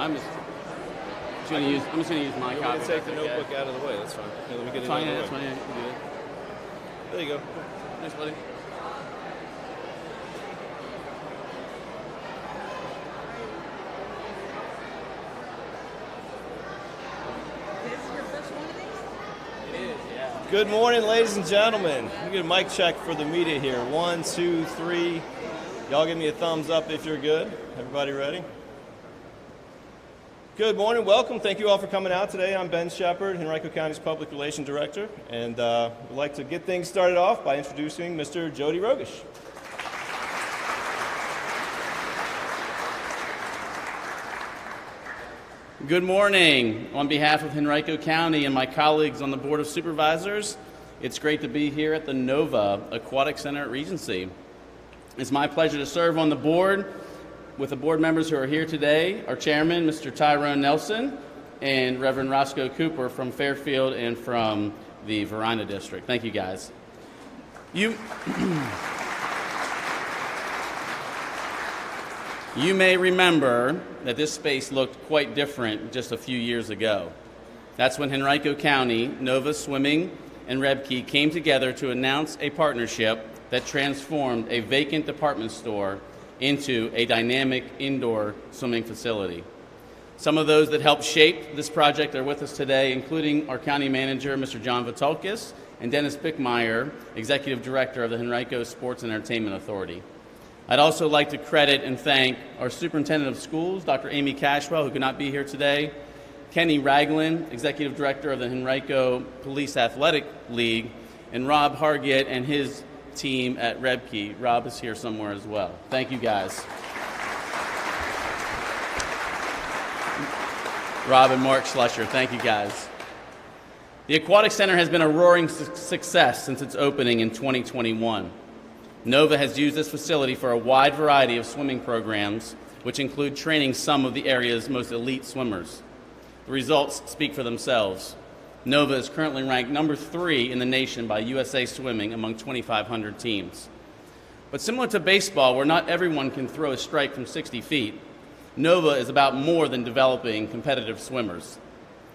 I'm just going to use my You copy. want me to take the notebook out of the way? That's fine. Here, let me get it out of the way. That's fine. Yeah, you can do it. There you go. Thanks, buddy. Good morning, ladies and gentlemen. We get a mic check for the media here. 1, 2, 3. Y'all give me a thumbs up if you're good. Everybody ready? Good morning. Welcome. Thank you all for coming out today. I'm Ben Shepard, Henrico County's Public Relations Director, and we'd like to get things started off by introducing Mr. Jody Rogish. Good morning. On behalf of Henrico County and my colleagues on the Board of Supervisors, it's great to be here at the Nova Aquatic Center at Regency. It's my pleasure to serve on the board with the board members who are here today, our chairman, Mr. Tyrone Nelson, and Reverend Roscoe Cooper from Fairfield and from the Verina District. Thank you, guys. You may remember that this space looked quite different just a few years ago. That's when Henrico County, Nova Swimming, and Rebke came together to announce a partnership that transformed a vacant department store into a dynamic indoor swimming facility. Some of those that helped shape this project are with us today, including our county manager, Mr. John Vitulkis, and Dennis Bickmeyer, Executive Director of the Henrico Sports and Entertainment Authority. I'd also like to credit and thank our Superintendent of Schools, Dr. Amy Cashwell, who could not be here today, Kenny Ragland, Executive Director of the Henrico Police Athletic League, and Rob Hargett and his team at Rebke. Rob is here somewhere as well. Thank you, guys. Rob and Mark Schlusher, thank you, guys. The Aquatic Center has been a roaring success since its opening in 2021. Nova has used this facility for a wide variety of swimming programs, which include training some of the area's most elite swimmers. The results speak for themselves. Nova is currently ranked number 3 in the nation by USA Swimming among 2,500 teams. But similar to baseball, where not everyone can throw a strike from 60 feet, Nova is about more than developing competitive swimmers.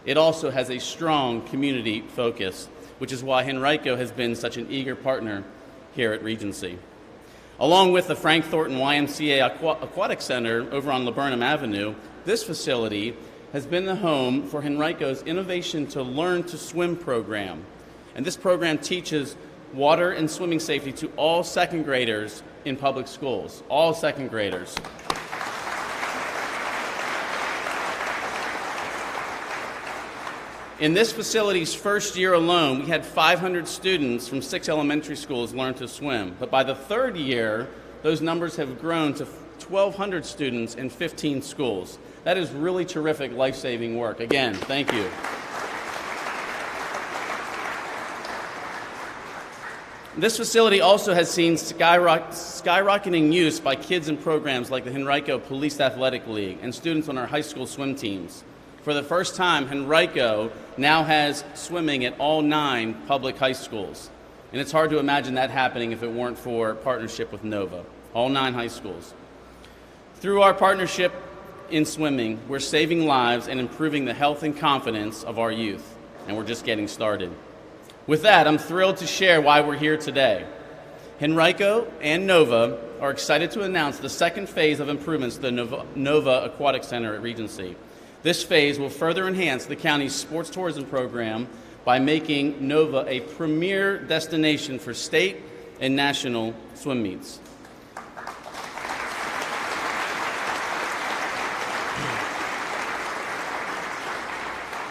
It also has a strong community focus, which is why Henrico has been such an eager partner here at Regency. Along with the Frank Thornton YMCA Aquatic Center over on Laburnum Avenue, this facility has been the home for Henrico's Innovation to Learn to Swim program. And this program teaches water and swimming safety to all second graders in public schools, all second graders. In this facility's first year alone, we had 500 students from 6 elementary schools learn to swim. But by the third year, those numbers have grown to 1,200 students in 15 schools. That is really terrific life-saving work. Again, thank you. This facility also has seen skyrocketing use by kids in programs like the Henrico Police Athletic League and students on our high school swim teams. For the first time, Henrico now has swimming at all 9 public high schools. And it's hard to imagine that happening if it weren't for partnership with Nova, all 9 high schools. Through our partnership in swimming, we're saving lives and improving the health and confidence of our youth, and we're just getting started. With that, I'm thrilled to share why we're here today. Henrico and Nova are excited to announce the second phase of improvements to the Nova Aquatic Center at Regency. This phase will further enhance the county's sports tourism program by making Nova a premier destination for state and national swim meets.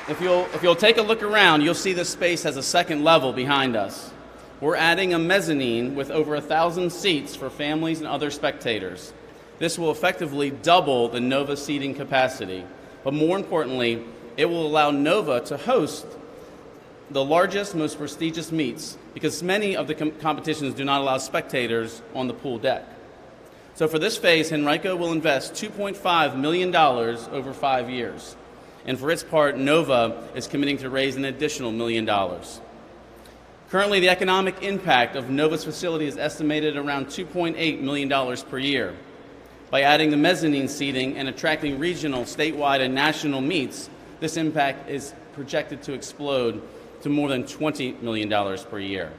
If you'll take a look around, you'll see this space has a second level behind us. We're adding a mezzanine with over 1,000 seats for families and other spectators. This will effectively double the Nova seating capacity. But more importantly, it will allow Nova to host the largest, most prestigious meets because many of the competitions do not allow spectators on the pool deck. So for this phase, Henrico will invest $2.5 million over 5 years. And for its part, Nova is committing to raise an additional $1 million. Currently, the economic impact of Nova's facility is estimated around $2.8 million per year. By adding the mezzanine seating and attracting regional, statewide, and national meets, this impact is projected to explode to more than $20 million per year.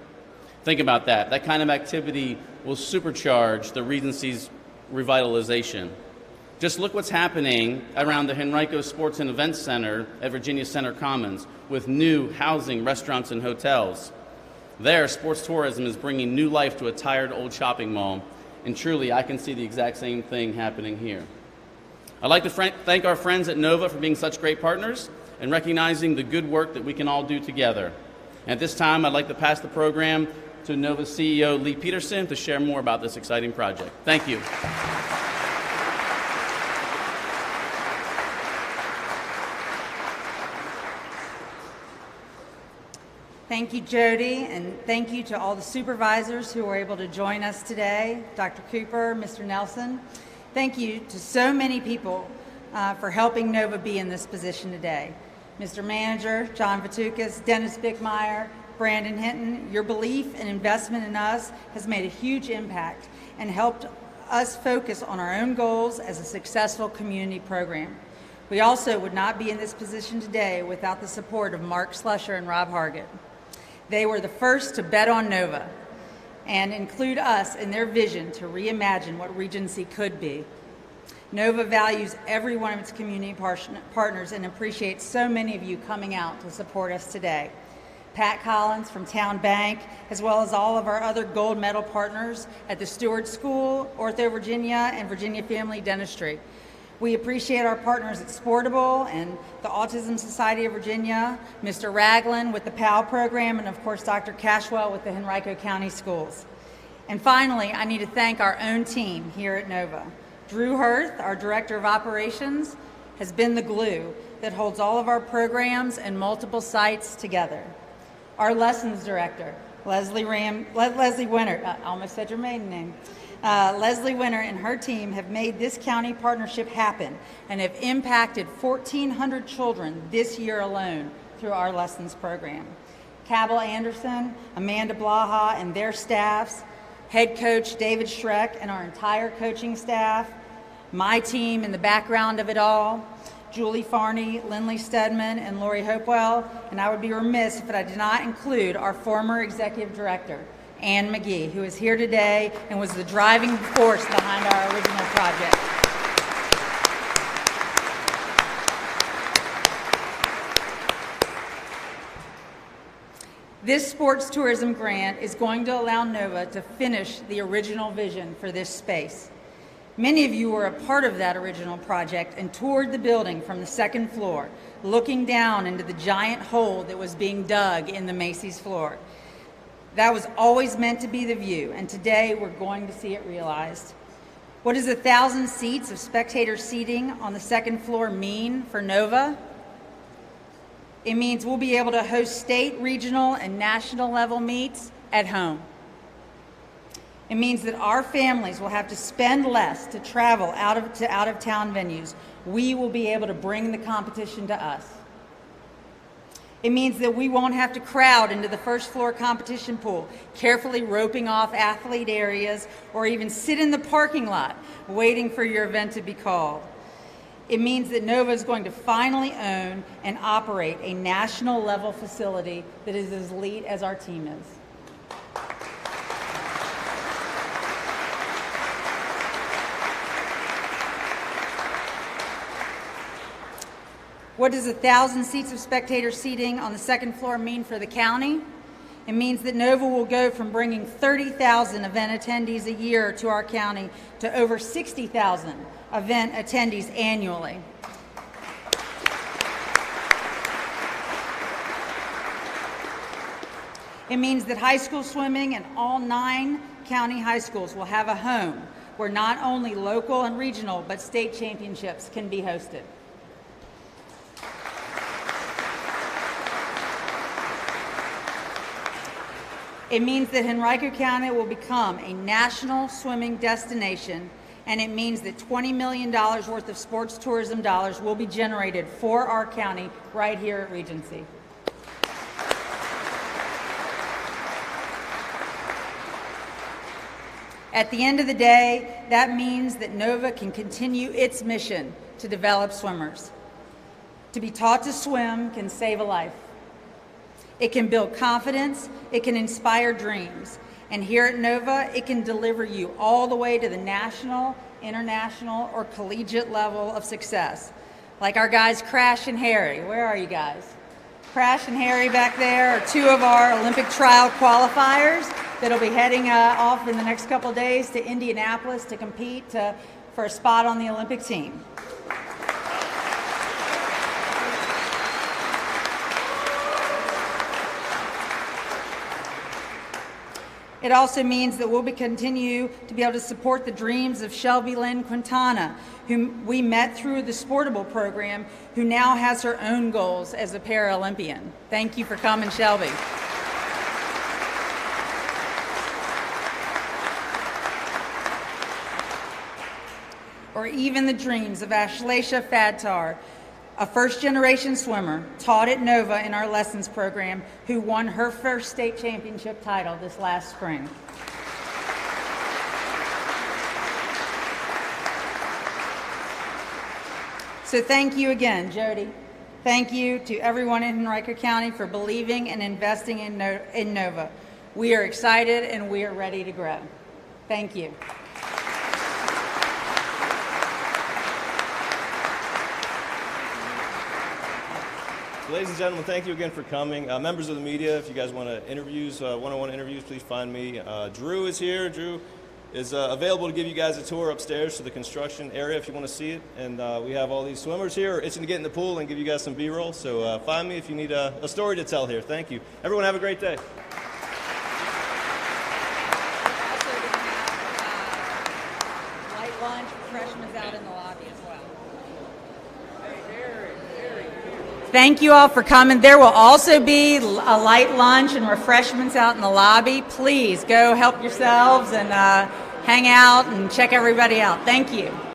Think about that. That kind of activity will supercharge the Regency's revitalization. Just look what's happening around the Henrico Sports and Events Center at Virginia Center Commons with new housing, restaurants, and hotels. There, sports tourism is bringing new life to a tired old shopping mall, and truly, I can see the exact same thing happening here. I'd like to thank our friends at NOVA for being such great partners and recognizing the good work that we can all do together. And at this time, I'd like to pass the program to NOVA's CEO, Lee Peterson, to share more about this exciting project. Thank you. Thank you, Jody, and thank you to all the supervisors who were able to join us today, Dr. Cooper, Mr. Nelson. Thank you to so many people for helping NOVA be in this position today. Mr. Manager, John Vitukas, Dennis Bickmeyer, Brandon Hinton, your belief and investment in us has made a huge impact and helped us focus on our own goals as a successful community program. We also would not be in this position today without the support of Mark Slusher and Rob Hargett. They were the first to bet on NOVA and include us in their vision to reimagine what Regency could be. NOVA values every one of its community partners and appreciates so many of you coming out to support us today. Pat Collins from Town Bank, as well as all of our other gold medal partners at the Stewart School, Ortho Virginia, and Virginia Family Dentistry. We appreciate our partners at Sportable and the Autism Society of Virginia, Mr. Ragland with the PAL program, and of course Dr. Cashwell with the Henrico County Schools. And finally, I need to thank our own team here at NOVA. Drew Hirth, our Director of Operations, has been the glue that holds all of our programs and multiple sites together. Our Lessons Director, Leslie Winter, I almost said your maiden name. Leslie Winter and her team have made this county partnership happen and have impacted 1,400 children this year alone through our lessons program. Cabell Anderson, Amanda Blaha and their staffs, head coach David Schreck and our entire coaching staff, my team in the background of it all, Julie Farney, Lindley Stedman, and Lori Hopewell, and I would be remiss if I did not include our former executive director, Ann McGee, who is here today and was the driving force behind our original project. This sports tourism grant is going to allow NOVA to finish the original vision for this space. Many of you were a part of that original project and toured the building from the second floor, looking down into the giant hole that was being dug in the Macy's floor. That was always meant to be the view, and today we're going to see it realized. What does 1,000 seats of spectator seating on the second floor mean for NOVA? It means we'll be able to host state, regional, and national level meets at home. It means that our families will have to spend less to travel out of town venues. We will be able to bring the competition to us. It means that we won't have to crowd into the first floor competition pool, carefully roping off athlete areas, or even sit in the parking lot waiting for your event to be called. It means that NOVA is going to finally own and operate a national level facility that is as elite as our team is. What does 1,000 seats of spectator seating on the second floor mean for the county? It means that NOVA will go from bringing 30,000 event attendees a year to our county to over 60,000 event attendees annually. It means that high school swimming and all 9 county high schools will have a home where not only local and regional but state championships can be hosted. It means that Henrico County will become a national swimming destination, and it means that $20 million worth of sports tourism dollars will be generated for our county right here at Regency. At the end of the day, that means that NOVA can continue its mission to develop swimmers. To be taught to swim can save a life. It can build confidence, it can inspire dreams, and here at NOVA, it can deliver you all the way to the national, international, or collegiate level of success. Like our guys Crash and Harry. Where are you guys? Crash and Harry back there are two of our Olympic trial qualifiers that'll be heading off in the next couple days to Indianapolis to compete for a spot on the Olympic team. It also means that we'll continue to be able to support the dreams of Shelby Lynn Quintana, whom we met through the Sportable program, who now has her own goals as a Paralympian. Thank you for coming, Shelby. Or even the dreams of Ashlesha Fadtar, a first-generation swimmer taught at NOVA in our lessons program, who won her first state championship title this last spring. So thank you again, Jody. Thank you to everyone in Henrico County for believing and investing in NOVA. We are excited and we are ready to grow. Thank you. Ladies and gentlemen, thank you again for coming. Members of the media, if you guys want interviews, one-on-one interviews, please find me. Drew is here. Drew is available to give you guys a tour upstairs to the construction area if you want to see it. And we have all these swimmers here itching to get in the pool and give you guys some B-roll. So find me if you need a story to tell here. Thank you. Everyone have a great day. Light lunch for freshmen out in the lobby as well. Thank you all for coming. There will also be a light lunch and refreshments out in the lobby. Please go help yourselves and hang out and check everybody out. Thank you.